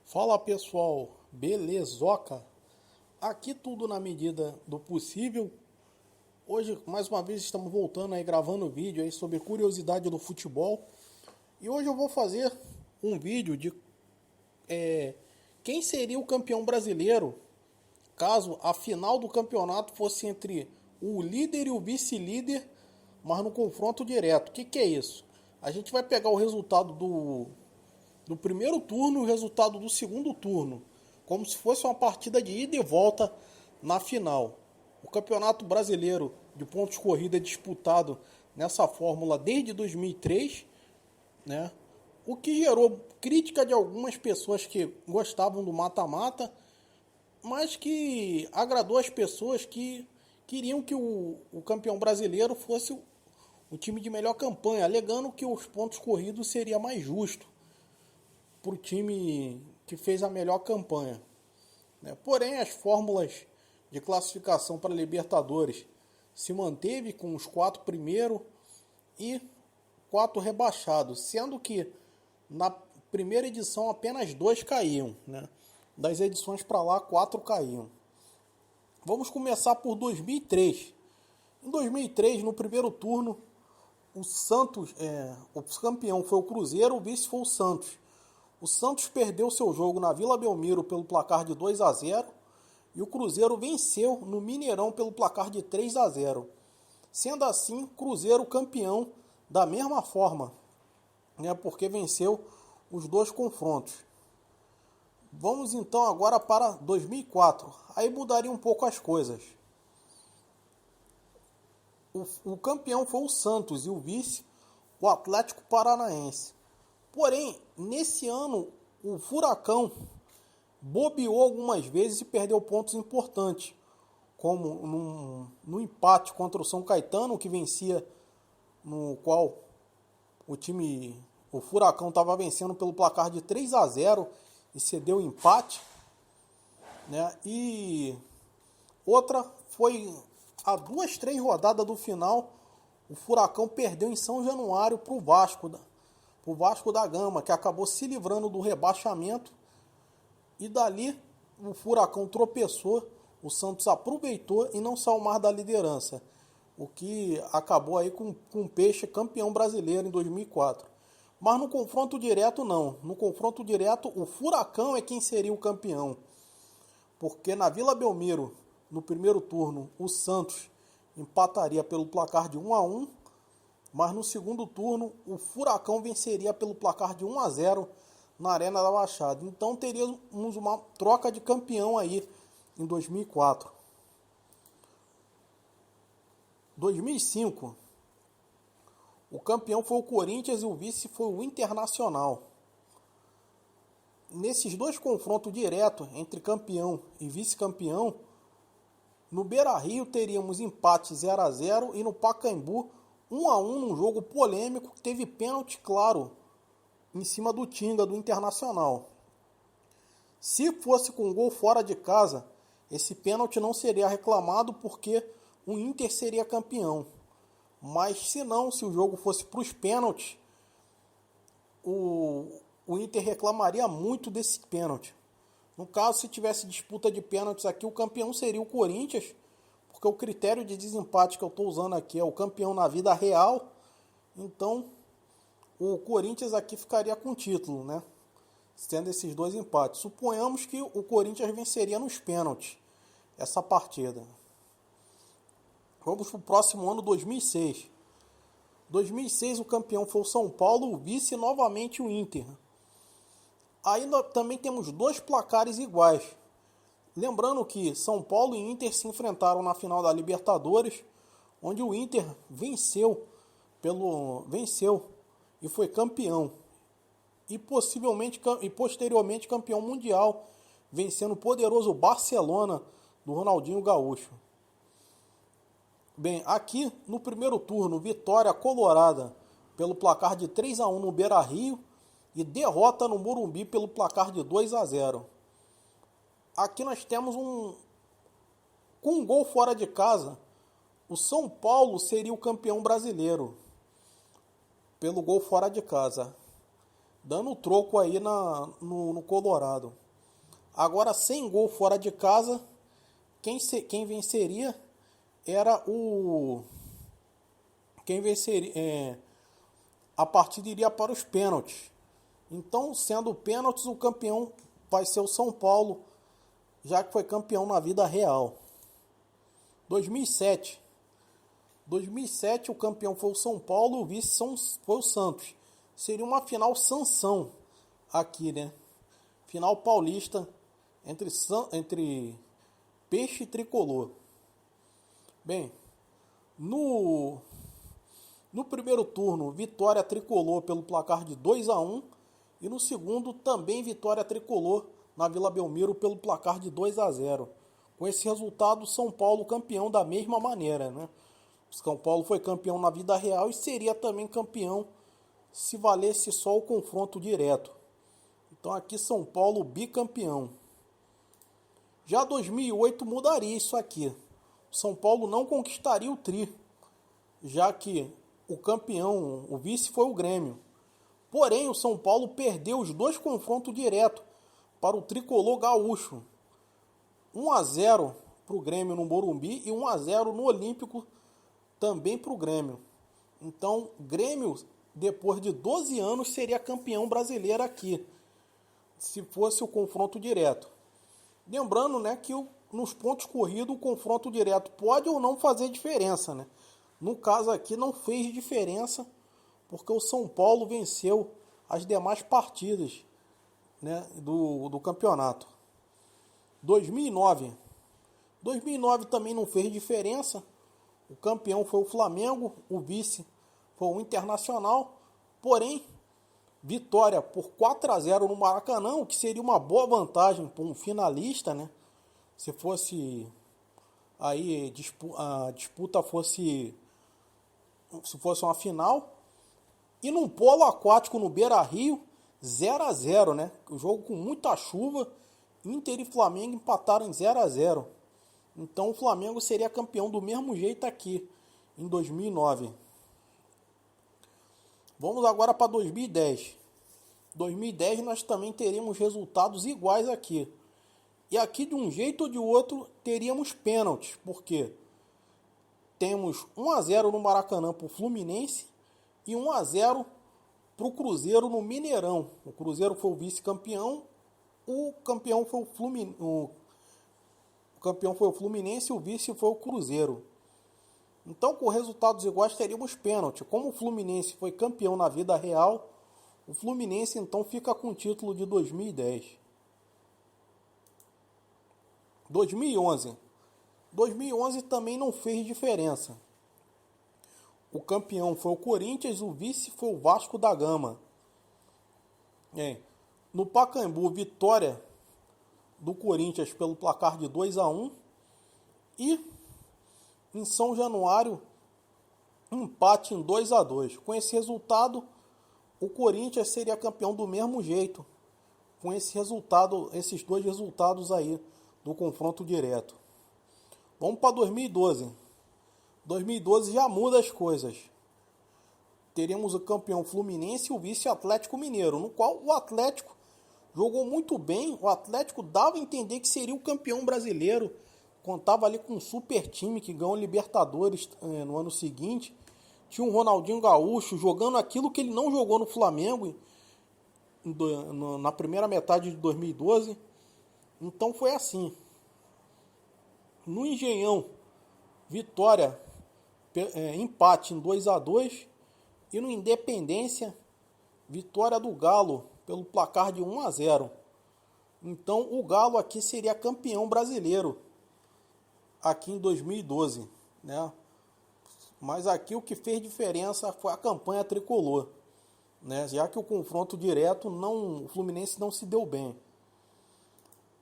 Fala pessoal, belezoca? Aqui tudo na medida do possível. Hoje, mais uma vez, estamos voltando aí gravando vídeo aí sobre curiosidade do futebol. E hoje eu vou fazer um vídeo de quem seria o campeão brasileiro caso a final do campeonato fosse entre o líder e o vice-líder, mas no confronto direto. O que é isso? A gente vai pegar o resultado do primeiro turno e o resultado do segundo turno, como se fosse uma partida de ida e volta na final. O Campeonato Brasileiro de Pontos Corrida é disputado nessa fórmula desde 2003, né? O que gerou crítica de algumas pessoas que gostavam do mata-mata, mas que agradou as pessoas que queriam que o campeão brasileiro fosse o time de melhor campanha, alegando que os pontos corridos seria mais justo para o time que fez a melhor campanha. Porém, as fórmulas de classificação para Libertadores se manteve com os 4 primeiros e 4 rebaixados, sendo que na primeira edição apenas 2 caíam, né? Das edições para lá, 4 caíam. Vamos começar por 2003. Em 2003, no primeiro turno, o Santos, o campeão foi o Cruzeiro, o vice foi o Santos. O Santos perdeu seu jogo na Vila Belmiro pelo placar de 2-0 e o Cruzeiro venceu no Mineirão pelo placar de 3-0. Sendo assim, Cruzeiro campeão da mesma forma, né, porque venceu os 2 confrontos. Vamos então agora para 2004. Aí mudaria um pouco as coisas. O campeão foi o Santos e o vice o Atlético Paranaense. Porém, nesse ano, o Furacão bobeou algumas vezes e perdeu pontos importantes, como no empate contra o São Caetano, que vencia, no qual o Furacão estava vencendo pelo placar de 3-0 e cedeu o empate, né? E outra foi a 2-3 rodadas do final, o Furacão perdeu em São Januário para o Vasco da Gama, que acabou se livrando do rebaixamento. E dali o Furacão tropeçou, o Santos aproveitou e não saiu mais da liderança. O que acabou aí com o Peixe campeão brasileiro em 2004. Mas no confronto direto não. No confronto direto o Furacão é quem seria o campeão. Porque na Vila Belmiro, no primeiro turno, o Santos empataria pelo placar de 1-1. Mas no segundo turno, o Furacão venceria pelo placar de 1-0 na Arena da Baixada. Então teríamos uma troca de campeão aí em 2004. 2005, o campeão foi o Corinthians e o vice foi o Internacional. Nesses 2 confrontos diretos entre campeão e vice-campeão, no Beira-Rio teríamos empate 0-0 e no Pacaembu 1-1 num jogo polêmico que teve pênalti claro em cima do Tinga do Internacional. Se fosse com gol fora de casa, esse pênalti não seria reclamado porque o Inter seria campeão. Mas se não, se o jogo fosse para os pênaltis, o Inter reclamaria muito desse pênalti. No caso, se tivesse disputa de pênaltis aqui, o campeão seria o Corinthians, porque o critério de desempate que eu estou usando aqui é o campeão na vida real. Então, o Corinthians aqui ficaria com o título, né? Tendo esses 2 empates. Suponhamos que o Corinthians venceria nos pênaltis essa partida. Vamos para o próximo ano, 2006. 2006 o campeão foi o São Paulo, o vice novamente o Inter. Aí também temos 2 placares iguais. Lembrando que São Paulo e Inter se enfrentaram na final da Libertadores, onde o Inter venceu e foi campeão. E posteriormente campeão mundial, vencendo o poderoso Barcelona do Ronaldinho Gaúcho. Bem, aqui no primeiro turno, vitória colorada pelo placar de 3-1 no Beira-Rio e derrota no Morumbi pelo placar de 2-0. Aqui nós temos com um gol fora de casa, o São Paulo seria o campeão brasileiro pelo gol fora de casa. dando troco aí no Colorado. Agora, sem gol fora de casa, quem venceria era o... Quem venceria... a partida iria para os pênaltis. Então, sendo pênaltis, o campeão vai ser o São Paulo, já que foi campeão na vida real. 2007. 2007 o campeão foi o São Paulo, o vice foi o Santos. Seria uma final Sansão aqui, né? Final paulista entre Peixe e Tricolor. Bem, no primeiro turno, vitória tricolor pelo placar de 2-1. E no segundo, também vitória tricolor na Vila Belmiro pelo placar de 2-0. Com esse resultado, São Paulo campeão da mesma maneira, né? São Paulo foi campeão na vida real e seria também campeão se valesse só o confronto direto. Então aqui São Paulo bicampeão. Já 2008 mudaria isso aqui. São Paulo não conquistaria o tri, já que o campeão, o vice foi o Grêmio. Porém, o São Paulo perdeu os dois confrontos diretos para o tricolor gaúcho. 1-0 para o Grêmio no Morumbi e 1-0 no Olímpico também para o Grêmio. Então, Grêmio, depois de 12 anos, seria campeão brasileiro aqui, se fosse o confronto direto. Lembrando, né, que nos pontos corridos o confronto direto pode ou não fazer diferença, né? No caso aqui não fez diferença, porque o São Paulo venceu as demais partidas, né, do campeonato. 2009. 2009 também não fez diferença. O campeão foi o Flamengo, o vice foi o Internacional. Porém, vitória por 4-0 no Maracanã, o que seria uma boa vantagem para um finalista, né? Se fosse aí a disputa fosse uma final. E num polo aquático no Beira-Rio, 0-0, né? O jogo com muita chuva, Inter e Flamengo empataram em 0-0. Então o Flamengo seria campeão do mesmo jeito aqui, em 2009. Vamos agora para 2010. 2010 nós também teríamos resultados iguais aqui. E aqui de um jeito ou de outro teríamos pênaltis, porque temos 1-0 no Maracanã para o Fluminense e 1-0 para o Cruzeiro no Mineirão. O Cruzeiro foi o vice-campeão, o campeão foi o Fluminense e o vice foi o Cruzeiro. Então, com resultados iguais, teríamos pênalti. Como o Fluminense foi campeão na vida real, o Fluminense então fica com o título de 2010. 2011. 2011 também não fez diferença. O campeão foi o Corinthians, o vice foi o Vasco da Gama. No Pacaembu, vitória do Corinthians pelo placar de 2-1. E em São Januário, empate em 2-2. Com esse resultado, o Corinthians seria campeão do mesmo jeito. Com esse resultado, esses dois resultados aí do confronto direto. Vamos para 2012. 2012 já muda as coisas. Teremos o campeão Fluminense e o vice Atlético Mineiro, no qual o Atlético jogou muito bem. O Atlético dava a entender que seria o campeão brasileiro. Contava ali com um super time que ganhou Libertadores no ano seguinte. Tinha um Ronaldinho Gaúcho jogando aquilo que ele não jogou no Flamengo na primeira metade de 2012. Então foi assim. No Engenhão, vitória, empate em 2-2. E no Independência, vitória do Galo pelo placar de 1-0. Então o Galo aqui seria campeão brasileiro aqui em 2012, né? Mas aqui o que fez diferença foi a campanha tricolor, né? Já que o confronto direto o Fluminense não se deu bem.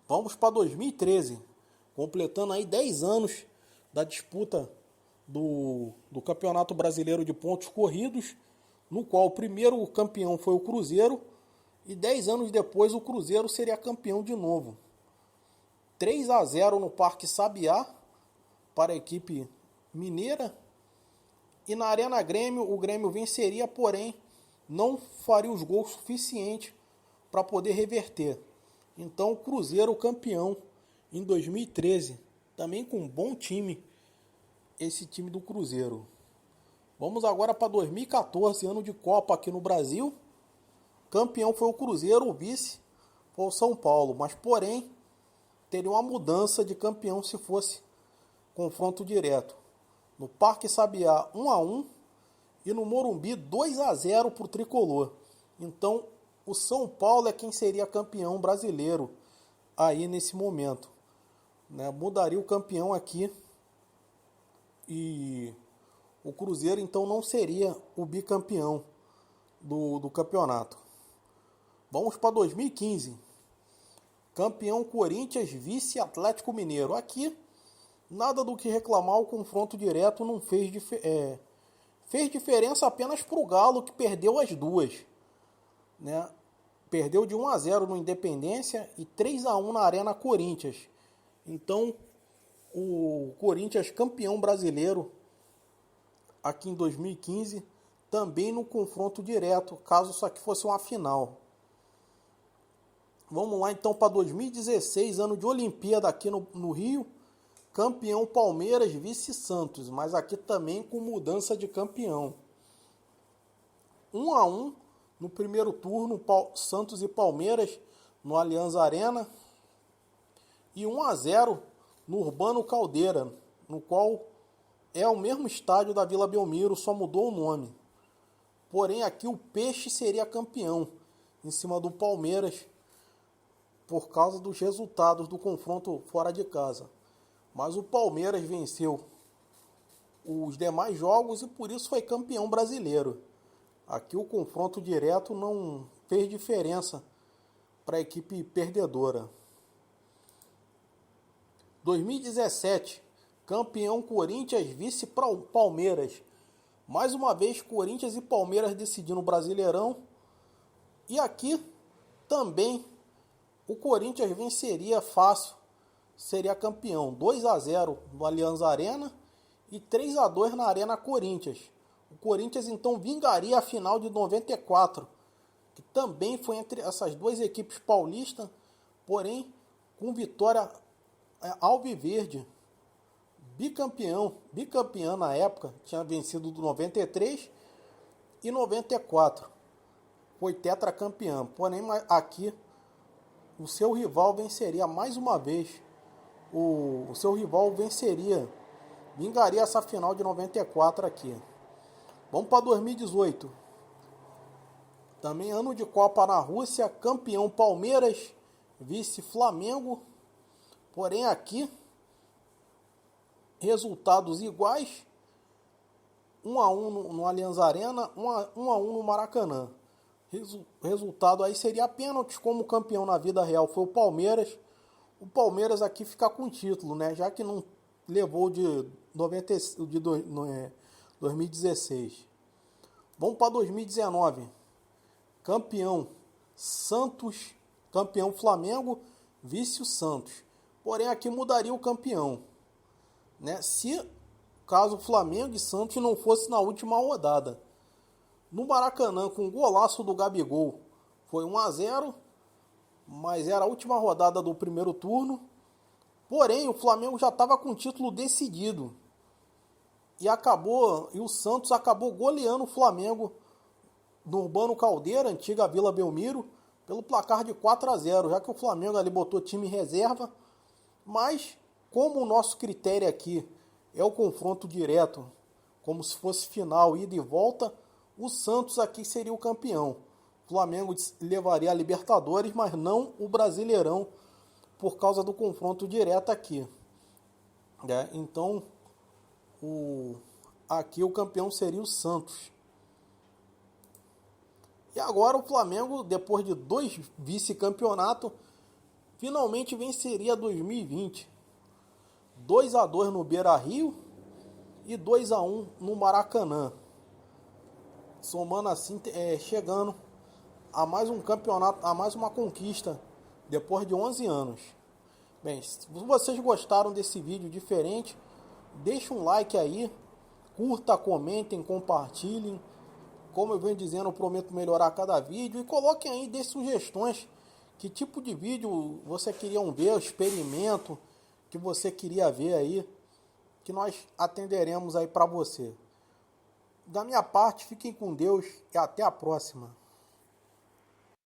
Vamos para 2013, completando aí 10 anos da disputa do Campeonato Brasileiro de Pontos Corridos, no qual o primeiro campeão foi o Cruzeiro, e 10 anos depois o Cruzeiro seria campeão de novo. 3-0 no Parque Sabiá para a equipe mineira, e na Arena Grêmio o Grêmio venceria, porém não faria os gols suficientes para poder reverter. Então o Cruzeiro campeão em 2013, também com um bom time, esse time do Cruzeiro. Vamos agora para 2014, ano de Copa aqui no Brasil. Campeão foi o Cruzeiro, o vice foi o São Paulo, mas porém teria uma mudança de campeão se fosse confronto direto. No Parque Sabiá 1-1 e no Morumbi 2-0 para o Tricolor. Então o São Paulo é quem seria campeão brasileiro aí nesse momento, né? Mudaria o campeão aqui e o Cruzeiro então não seria o bicampeão do campeonato. Vamos para 2015. Campeão Corinthians, vice Atlético Mineiro. Aqui, nada do que reclamar, o confronto direto não fez diferença apenas para o Galo, que perdeu as duas, né? Perdeu de 1-0 no Independência e 3-1 na Arena Corinthians. Então, o Corinthians campeão brasileiro aqui em 2015, também no confronto direto, caso isso aqui fosse uma final. Vamos lá então para 2016, ano de Olimpíada aqui no Rio. Campeão Palmeiras, vice Santos, mas aqui também com mudança de campeão. 1-1 no primeiro turno, Santos e Palmeiras no Allianz Arena. E 1-0 no Urbano Caldeira, no qual é o mesmo estádio da Vila Belmiro, só mudou o nome. Porém aqui o Peixe seria campeão em cima do Palmeiras, por causa dos resultados do confronto fora de casa. Mas o Palmeiras venceu os demais jogos e por isso foi campeão brasileiro. Aqui o confronto direto não fez diferença para a equipe perdedora. 2017, campeão Corinthians, vice Palmeiras. Mais uma vez Corinthians e Palmeiras decidindo o Brasileirão. E aqui também o Corinthians venceria fácil, seria campeão, 2-0 no Allianz Arena e 3-2 na Arena Corinthians. O Corinthians então vingaria a final de 94, que também foi entre essas duas equipes paulistas, porém com vitória alviverde, bicampeã na época, tinha vencido do 93 e 94, foi tetracampeão, porém aqui o seu rival venceria mais uma vez. O seu rival vingaria essa final de 94 aqui. Vamos para 2018. Também ano de Copa na Rússia, campeão Palmeiras, vice Flamengo. Porém aqui, resultados iguais. 1-1 no Allianz Arena, 1-1 no Maracanã. Resultado aí seria pênaltis, como campeão na vida real foi o Palmeiras. O Palmeiras aqui fica com título, né? Já que não levou de 2016. Vamos para 2019. Campeão Santos, campeão Flamengo, vice o Santos. Porém aqui mudaria o campeão, né? Se caso Flamengo e Santos não fosse na última rodada. No Maracanã, com o golaço do Gabigol, foi 1-0, mas era a última rodada do primeiro turno. Porém, o Flamengo já estava com o título decidido. E o Santos acabou goleando o Flamengo no Urbano Caldeira, antiga Vila Belmiro, pelo placar de 4-0, já que o Flamengo ali botou time reserva. Mas, como o nosso critério aqui é o confronto direto, como se fosse final, ida e volta, o Santos aqui seria o campeão. O Flamengo levaria a Libertadores, mas não o Brasileirão, por causa do confronto direto aqui. Então, aqui o campeão seria o Santos. E agora o Flamengo, depois de 2 vice-campeonatos, finalmente venceria 2020. 2-2 no Beira-Rio e 2-1 no Maracanã. Somando assim, chegando a mais um campeonato, a mais uma conquista, depois de 11 anos. Bem, se vocês gostaram desse vídeo diferente, deixa um like aí, curta, comentem, compartilhem, Como eu venho dizendo, eu prometo melhorar cada vídeo. E coloquem aí, dê sugestões. Que tipo de vídeo você queria ver, experimento que você queria ver aí, que nós atenderemos aí para você. Da minha parte, fiquem com Deus e até a próxima.